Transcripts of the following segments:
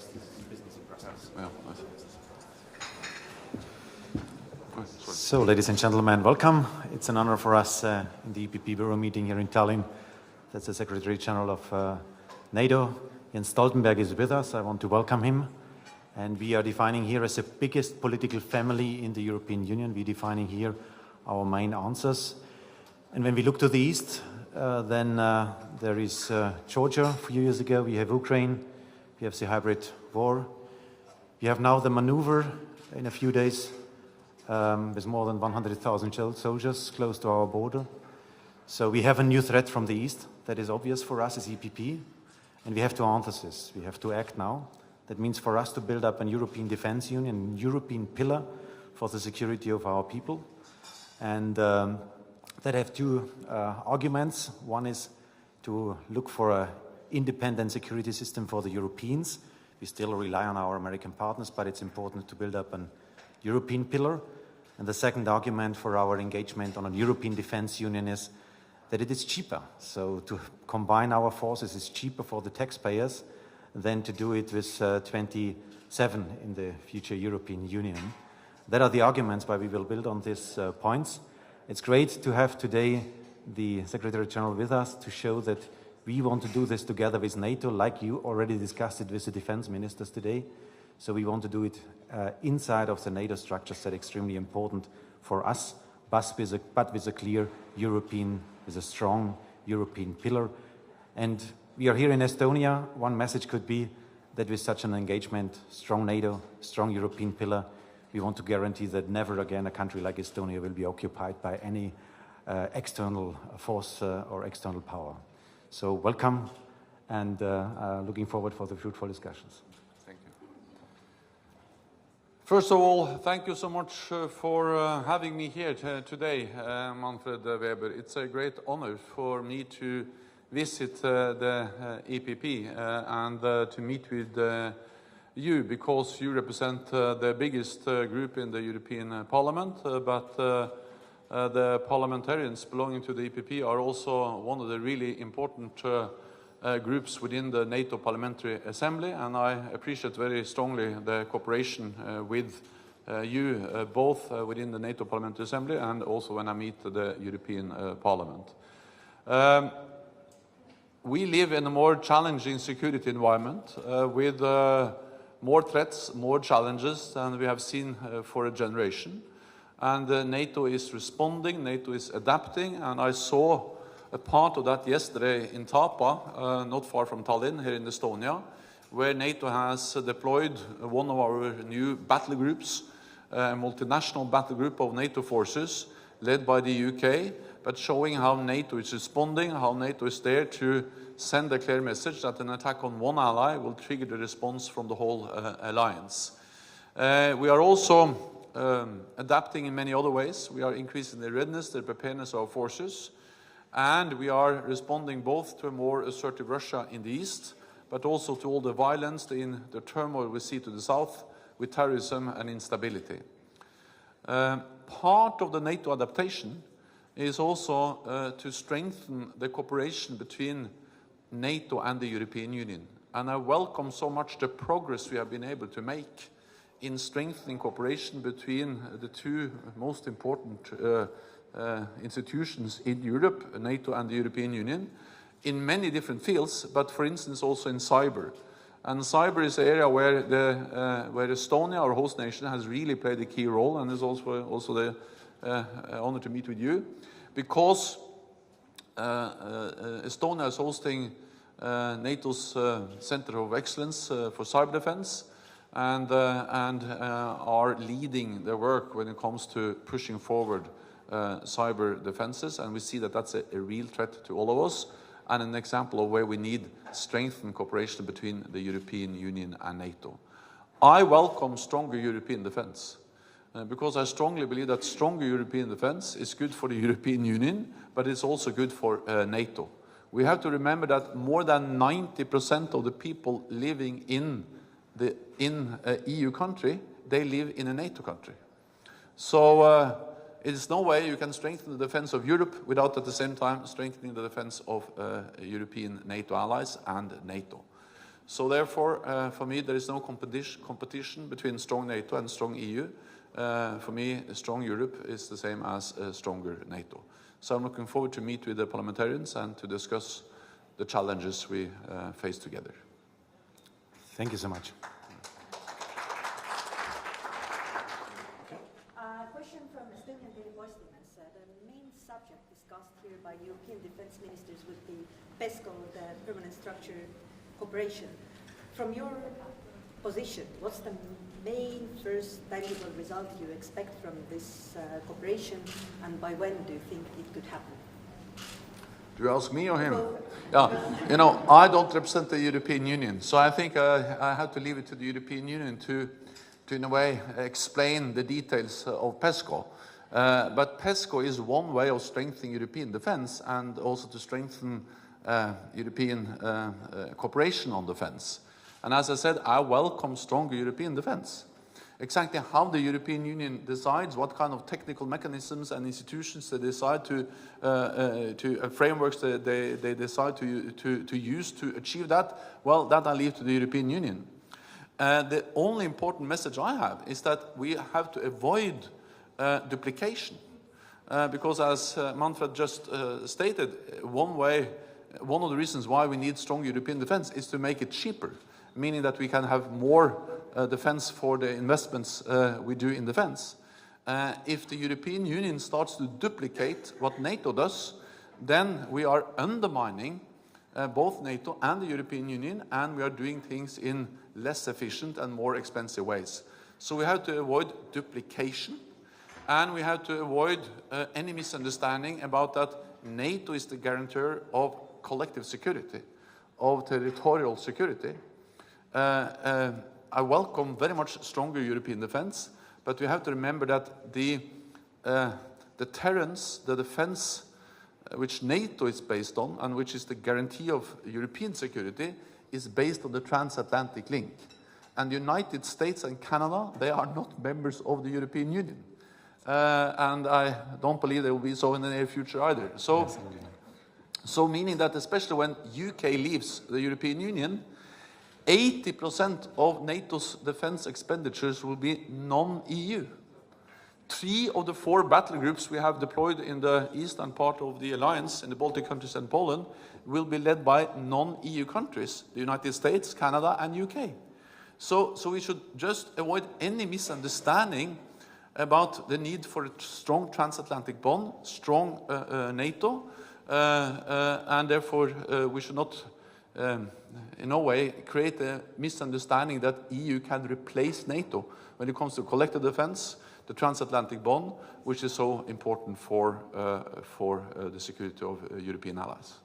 rest is business in Brussels. Yeah, nice. So, ladies and gentlemen, welcome. It's an honor for us in the EPP Bureau meeting here in Tallinn. That's the Secretary General of NATO. Jens Stoltenberg is with us. I want to welcome him. And we are defining here as the biggest political family in the European Union. We're defining here our main answers. And when we look to the east, then there is Georgia a few years ago. We have Ukraine. We have the hybrid war. We have now the maneuver in a few days with more than 100,000 soldiers close to our border. So we have a new threat from the east that is obvious for us as EPP, and we have to answer this. We have to act now. That means for us to build up a European defense union, a European pillar for the security of our people. And that have two arguments. One is to look for an independent security system for the Europeans. We still rely on our American partners, but it's important to build up a European pillar. And the second argument for our engagement on a European defense union is that it is cheaper. So to combine our forces is cheaper for the taxpayers than to do it with 27 in the future European Union. That are the arguments why we will build on these points. It's great to have today the Secretary General with us to show that we want to do this together with NATO, like you already discussed it with the defense ministers today. So we want to do it inside of the NATO structures that are extremely important for us, but with a clear European, with a strong European pillar. And we are here in Estonia. One message could be that with such an engagement, strong NATO, strong European pillar, we want to guarantee that never again a country like Estonia will be occupied by any external force or external power. So welcome, and looking forward for the fruitful discussions. First of all, thank you so much for having me here today, Manfred Weber. It's a great honor for me to visit the EPP and to meet with you, because you represent the biggest group in the European Parliament, but the parliamentarians belonging to the EPP are also one of the really important groups within the NATO Parliamentary Assembly, and I appreciate very strongly the cooperation with you, both within the NATO Parliamentary Assembly and also when I meet the European Parliament. We live in a more challenging security environment with more threats, more challenges than we have seen for a generation. And NATO is responding, NATO is adapting, and I saw a part of that yesterday in Tapa, not far from Tallinn, here in Estonia, where NATO has deployed one of our new battle groups, a multinational battle group of NATO forces led by the UK, but showing how NATO is responding, how NATO is there to send a clear message that an attack on one ally will trigger the response from the whole alliance. We are also adapting in many other ways. We are increasing the readiness, the preparedness of our forces, and we are responding both to a more assertive Russia in the east, but also to all the violence, the turmoil we see to the south with terrorism and instability. Part of the NATO adaptation is also to strengthen the cooperation between NATO and the European Union. And I welcome so much the progress we have been able to make in strengthening cooperation between the two most important institutions in Europe, NATO and the European Union, in many different fields, but for instance also in cyber. And cyber is an area where Estonia, our host nation, has really played a key role, and is also the honor to meet with you, because Estonia is hosting NATO's Center of Excellence for Cyber Defense, and are leading the work when it comes to pushing forward cyber defenses, and we see that that's a real threat to all of us, and an example of where we need strengthened cooperation between the European Union and NATO. I welcome stronger European defense, because I strongly believe that stronger European defense is good for the European Union, but it's also good for NATO. We have to remember that more than 90% of the people living in an EU country, they live in a NATO country. So there's no way you can strengthen the defense of Europe without at the same time strengthening the defense of European NATO allies and NATO. So therefore, for me, there is no competition between strong NATO and strong EU. For me, a strong Europe is the same as a stronger NATO. So I'm looking forward to meet with the parliamentarians and to discuss the challenges we face together. Thank you so much. Question from Estonian Daily Postimees. The main subject discussed here by European defense ministers would be PESCO, the permanent structure cooperation. From your position, what's the main first tangible result you expect from this cooperation, and by when do you think it could happen? Do you ask me or him? Yeah, you know, I don't represent the European Union, so I think I have to leave it to the European Union to in a way explain the details of PESCO. But PESCO is one way of strengthening European defense and also to strengthen European cooperation on defense. And as I said, I welcome stronger European defense. Exactly how the European Union decides, what kind of technical mechanisms and institutions they decide to frameworks they decide to use to achieve that, well, that I leave to the European Union. The only important message I have is that we have to avoid duplication. Because as Manfred just stated, one of the reasons why we need strong European defense is to make it cheaper, meaning that we can have more defense for the investments we do in defense. If the European Union starts to duplicate what NATO does, then we are undermining both NATO and the European Union, and we are doing things in less efficient and more expensive ways. So we have to avoid duplication, and we have to avoid any misunderstanding about that NATO is the guarantor of collective security, of territorial security. I welcome very much stronger European defense, but we have to remember that the deterrence, the defense which NATO is based on, and which is the guarantee of European security, is based on the transatlantic link. And the United States and Canada, they are not members of the European Union. And I don't believe they will be so in the near future either. So meaning that especially when UK leaves the European Union, 80% of NATO's defense expenditures will be non-EU. 3 of the 4 battle groups we have deployed in the eastern part of the alliance, in the Baltic countries and Poland, will be led by non-EU countries, the United States, Canada and UK. So we should just avoid any misunderstanding about the need for a strong transatlantic bond, strong NATO, and therefore we should not in no way create a misunderstanding that EU can replace NATO when it comes to collective defense, the transatlantic bond, which is so important for the security of European allies.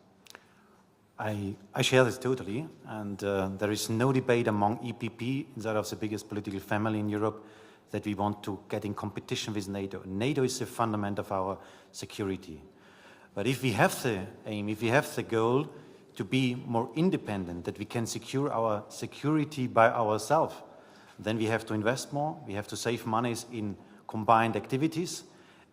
I share this totally, and there is no debate among EPP, inside of the biggest political family in Europe, that we want to get in competition with NATO. NATO is the fundament of our security. But if we have the aim, if we have the goal to be more independent, that we can secure our security by ourselves, then we have to invest more, we have to save monies in combined activities,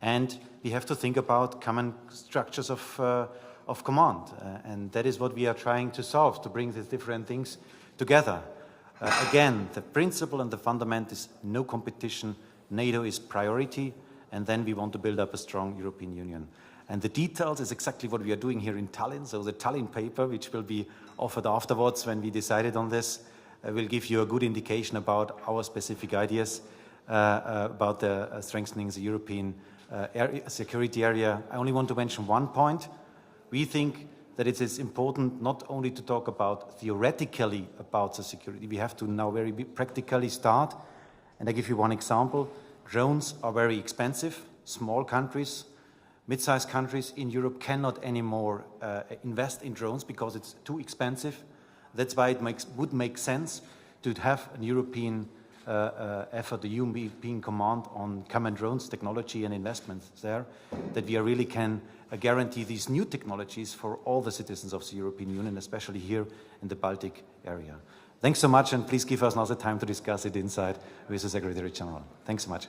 and we have to think about common structures of command. And that is what we are trying to solve, to bring these different things together. Again, the principle and the fundament is no competition. NATO is priority, and then we want to build up a strong European Union. And the details is exactly what we are doing here in Tallinn. So the Tallinn paper, which will be offered afterwards when we decided on this, will give you a good indication about our specific ideas about the strengthening the European security area. I only want to mention one point. We think that it is important not only to talk about theoretically about the security. We have to now very practically start. And I give you one example. Drones are very expensive. Small countries, mid-sized countries in Europe cannot anymore invest in drones because it's too expensive. That's why it would make sense to have a European effort, the European command on common drones technology and investments there, that we really can guarantee these new technologies for all the citizens of the European Union, especially here in the Baltic area. Thanks so much, and please give us now the time to discuss it inside with the Secretary General. Thanks so much.